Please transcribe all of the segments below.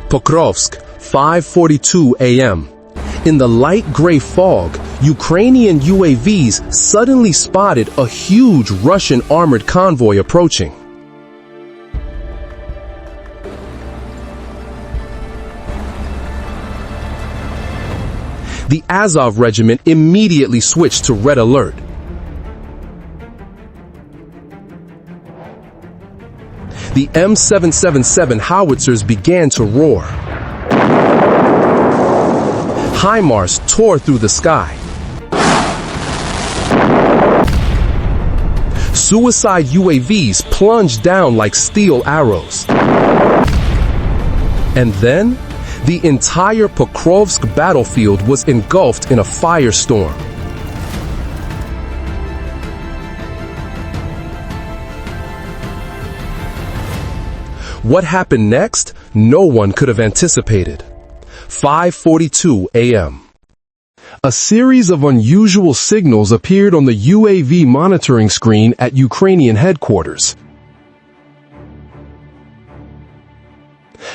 Pokrovsk, 5:42 a.m. In the light gray fog, Ukrainian UAVs suddenly spotted a huge Russian armored convoy approaching. The Azov regiment immediately switched to red alert. The M777 howitzers began to roar. HIMARS tore through the sky. Suicide UAVs plunged down like steel arrows. And then, the entire Pokrovsk battlefield was engulfed in a firestorm. What happened next, no one could have anticipated. 5:42 a.m. A series of unusual signals appeared on the UAV monitoring screen at Ukrainian headquarters.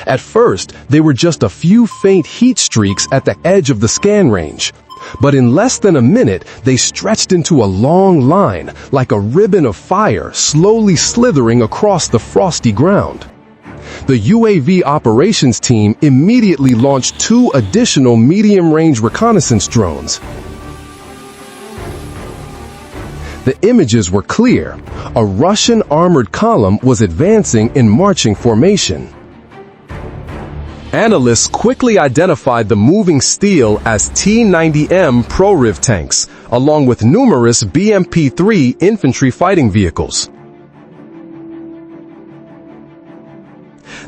At first, they were just a few faint heat streaks at the edge of the scan range. But in less than a minute, they stretched into a long line, like a ribbon of fire slowly slithering across the frosty ground. The UAV operations team immediately launched 2 additional medium-range reconnaissance drones. The images were clear. A Russian armored column was advancing in marching formation. Analysts quickly identified the moving steel as T-90M Prorив tanks, along with numerous BMP-3 infantry fighting vehicles.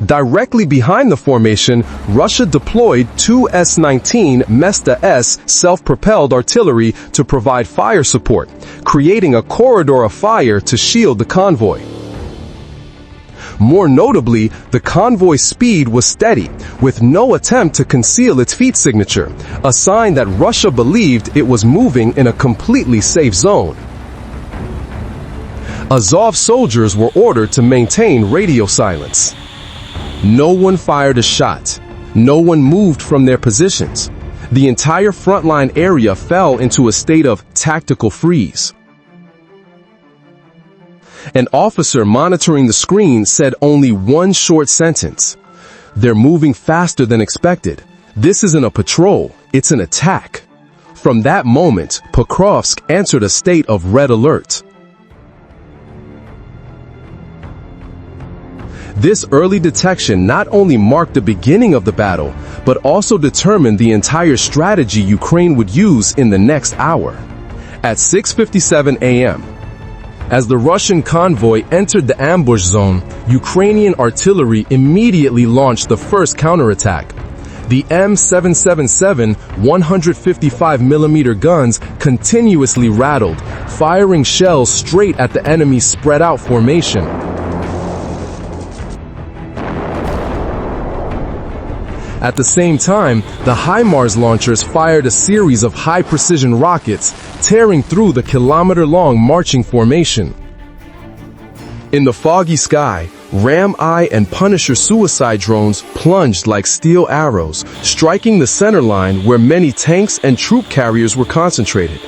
Directly behind the formation, Russia deployed 2 S-19 Mesta-S self-propelled artillery to provide fire support, creating a corridor of fire to shield the convoy. More notably, the convoy's speed was steady, with no attempt to conceal its feet signature, a sign that Russia believed it was moving in a completely safe zone. Azov soldiers were ordered to maintain radio silence. No one fired a shot. No one moved from their positions. The entire frontline area fell into a state of tactical freeze. An officer monitoring the screen said only one short sentence. "They're moving faster than expected. This isn't a patrol, it's an attack." From that moment, Pokrovsk entered a state of red alert. This early detection not only marked the beginning of the battle, but also determined the entire strategy Ukraine would use in the next hour. At 6:57 a.m., as the Russian convoy entered the ambush zone, Ukrainian artillery immediately launched the first counterattack. The M777 155mm guns continuously rattled, firing shells straight at the enemy's spread-out formation. At the same time, the HIMARS launchers fired a series of high-precision rockets, tearing through the kilometer-long marching formation. In the foggy sky, Ram-I and Punisher suicide drones plunged like steel arrows, striking the center line where many tanks and troop carriers were concentrated.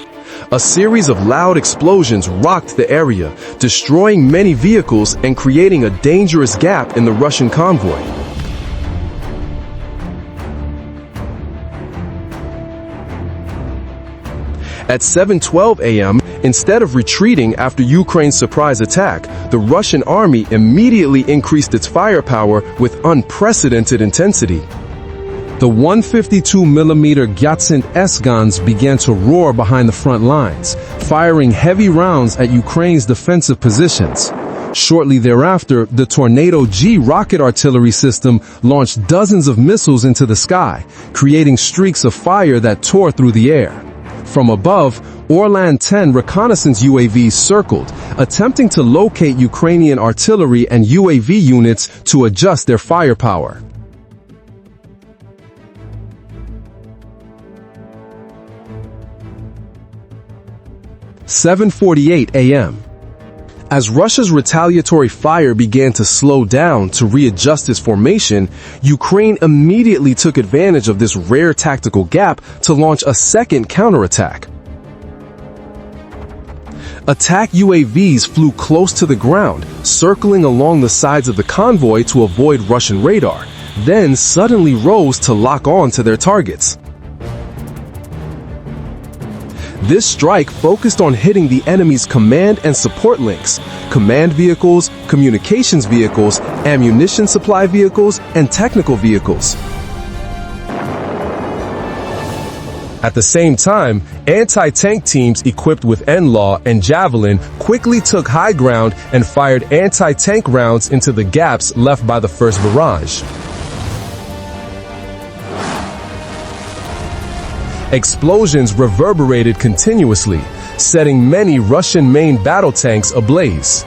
A series of loud explosions rocked the area, destroying many vehicles and creating a dangerous gap in the Russian convoy. At 7:12 a.m., instead of retreating after Ukraine's surprise attack, the Russian army immediately increased its firepower with unprecedented intensity. The 152mm Gyatsynt S guns began to roar behind the front lines, firing heavy rounds at Ukraine's defensive positions. Shortly thereafter, the Tornado G rocket artillery system launched dozens of missiles into the sky, creating streaks of fire that tore through the air. From above, Orlan 10 reconnaissance UAVs circled, attempting to locate Ukrainian artillery and UAV units to adjust their firepower. "7:48 a.m. As Russia's retaliatory fire began to slow down to readjust its formation, Ukraine immediately took advantage of this rare tactical gap to launch a second counterattack. Attack UAVs flew close to the ground, circling along the sides of the convoy to avoid Russian radar, then suddenly rose to lock on to their targets. This strike focused on hitting the enemy's command and support links, command vehicles, communications vehicles, ammunition supply vehicles, and technical vehicles. At the same time, anti-tank teams equipped with NLAW and Javelin quickly took high ground and fired anti-tank rounds into the gaps left by the first barrage. Explosions reverberated continuously, setting many Russian main battle tanks ablaze.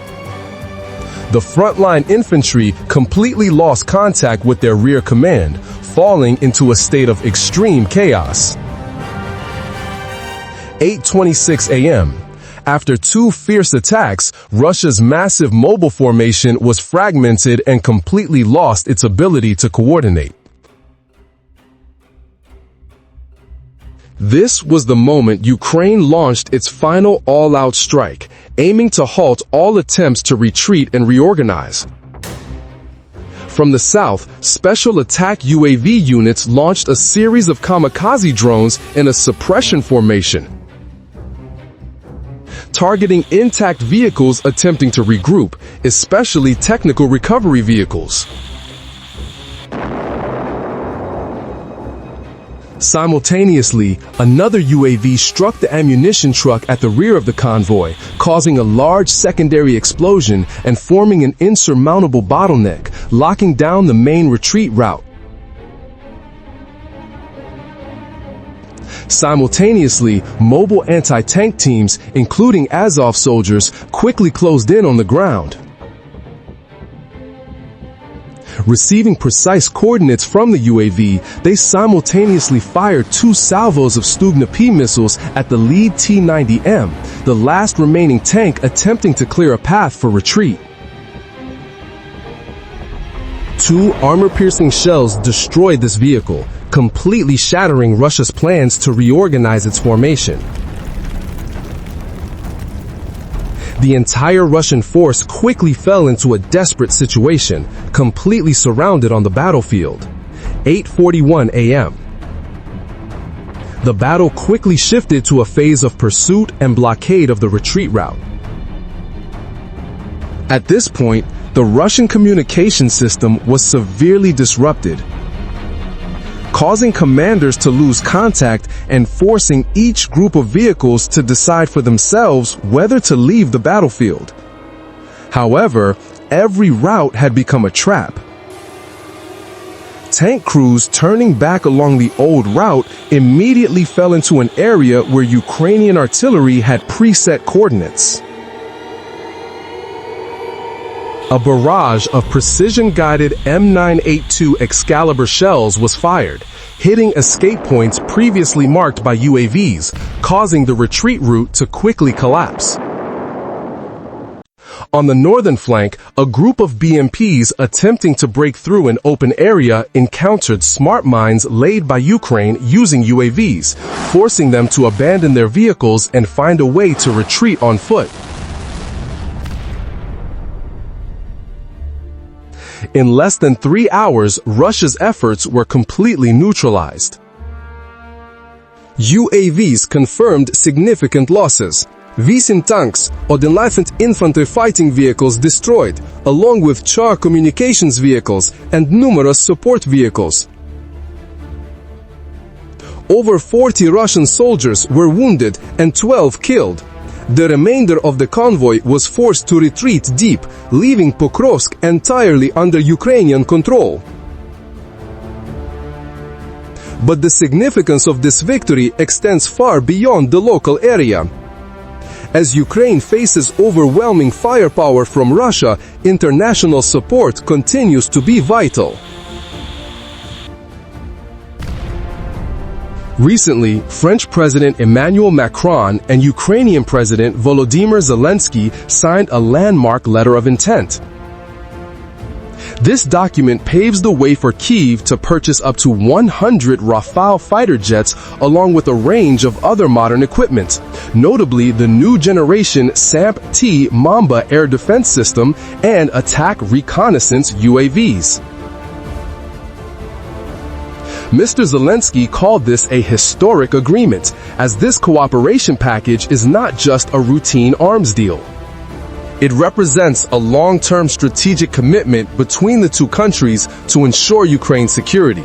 The frontline infantry completely lost contact with their rear command, falling into a state of extreme chaos. 8:26 a.m. After two fierce attacks, Russia's massive mobile formation was fragmented and completely lost its ability to coordinate. This was the moment Ukraine launched its final all-out strike, aiming to halt all attempts to retreat and reorganize. From the south, special attack UAV units launched a series of kamikaze drones in a suppression formation, targeting intact vehicles attempting to regroup, especially technical recovery vehicles. Simultaneously, another UAV struck the ammunition truck at the rear of the convoy, causing a large secondary explosion and forming an insurmountable bottleneck, locking down the main retreat route. Simultaneously, mobile anti-tank teams, including Azov soldiers, quickly closed in on the ground. Receiving precise coordinates from the UAV, they simultaneously fired two salvos of Stugna P missiles at the lead T-90M, the last remaining tank attempting to clear a path for retreat. Two armor-piercing shells destroyed this vehicle, completely shattering Russia's plans to reorganize its formation. The entire Russian force quickly fell into a desperate situation, completely surrounded on the battlefield. 8:41 a.m. The battle quickly shifted to a phase of pursuit and blockade of the retreat route. At this point, the Russian communication system was severely disrupted, causing commanders to lose contact and forcing each group of vehicles to decide for themselves whether to leave the battlefield. However, every route had become a trap. Tank crews turning back along the old route immediately fell into an area where Ukrainian artillery had preset coordinates. A barrage of precision-guided M982 Excalibur shells was fired, hitting escape points previously marked by UAVs, causing the retreat route to quickly collapse. On the northern flank, a group of BMPs attempting to break through an open area encountered smart mines laid by Ukraine using UAVs, forcing them to abandon their vehicles and find a way to retreat on foot. In less than 3 hours, Russia's efforts were completely neutralized. UAVs confirmed significant losses. 8 tanks, 11 infantry fighting vehicles destroyed, along with char communications vehicles and numerous support vehicles. Over 40 Russian soldiers were wounded and 12 killed. The remainder of the convoy was forced to retreat deep, leaving Pokrovsk entirely under Ukrainian control. But the significance of this victory extends far beyond the local area. As Ukraine faces overwhelming firepower from Russia, international support continues to be vital. Recently, French President Emmanuel Macron and Ukrainian President Volodymyr Zelensky signed a landmark letter of intent. This document paves the way for Kyiv to purchase up to 100 Rafale fighter jets along with a range of other modern equipment, notably the new generation SAMP-T Mamba air defense system and attack reconnaissance UAVs. Mr. Zelensky called this a historic agreement, as this cooperation package is not just a routine arms deal. It represents a long-term strategic commitment between the two countries to ensure Ukraine's security.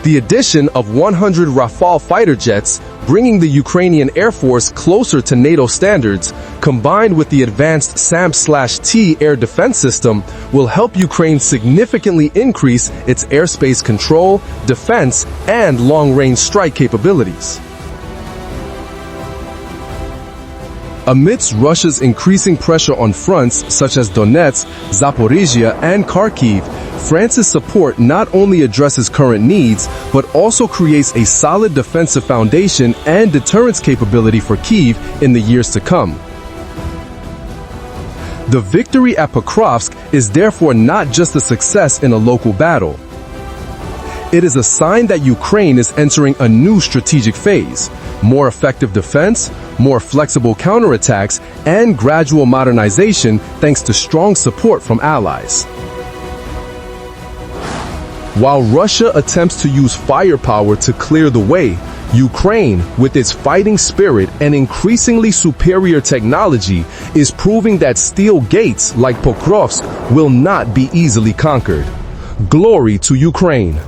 The addition of 100 Rafale fighter jets, bringing the Ukrainian Air Force closer to NATO standards, combined with the advanced SAMP/T air defense system, will help Ukraine significantly increase its airspace control, defense, and long-range strike capabilities. Amidst Russia's increasing pressure on fronts such as Donetsk, Zaporizhia, and Kharkiv, France's support not only addresses current needs, but also creates a solid defensive foundation and deterrence capability for Kyiv in the years to come. The victory at Pokrovsk is therefore not just a success in a local battle. It is a sign that Ukraine is entering a new strategic phase: more effective defense, more flexible counterattacks, and gradual modernization thanks to strong support from allies. While Russia attempts to use firepower to clear the way, Ukraine, with its fighting spirit and increasingly superior technology, is proving that steel gates like Pokrovsk will not be easily conquered. Glory to Ukraine!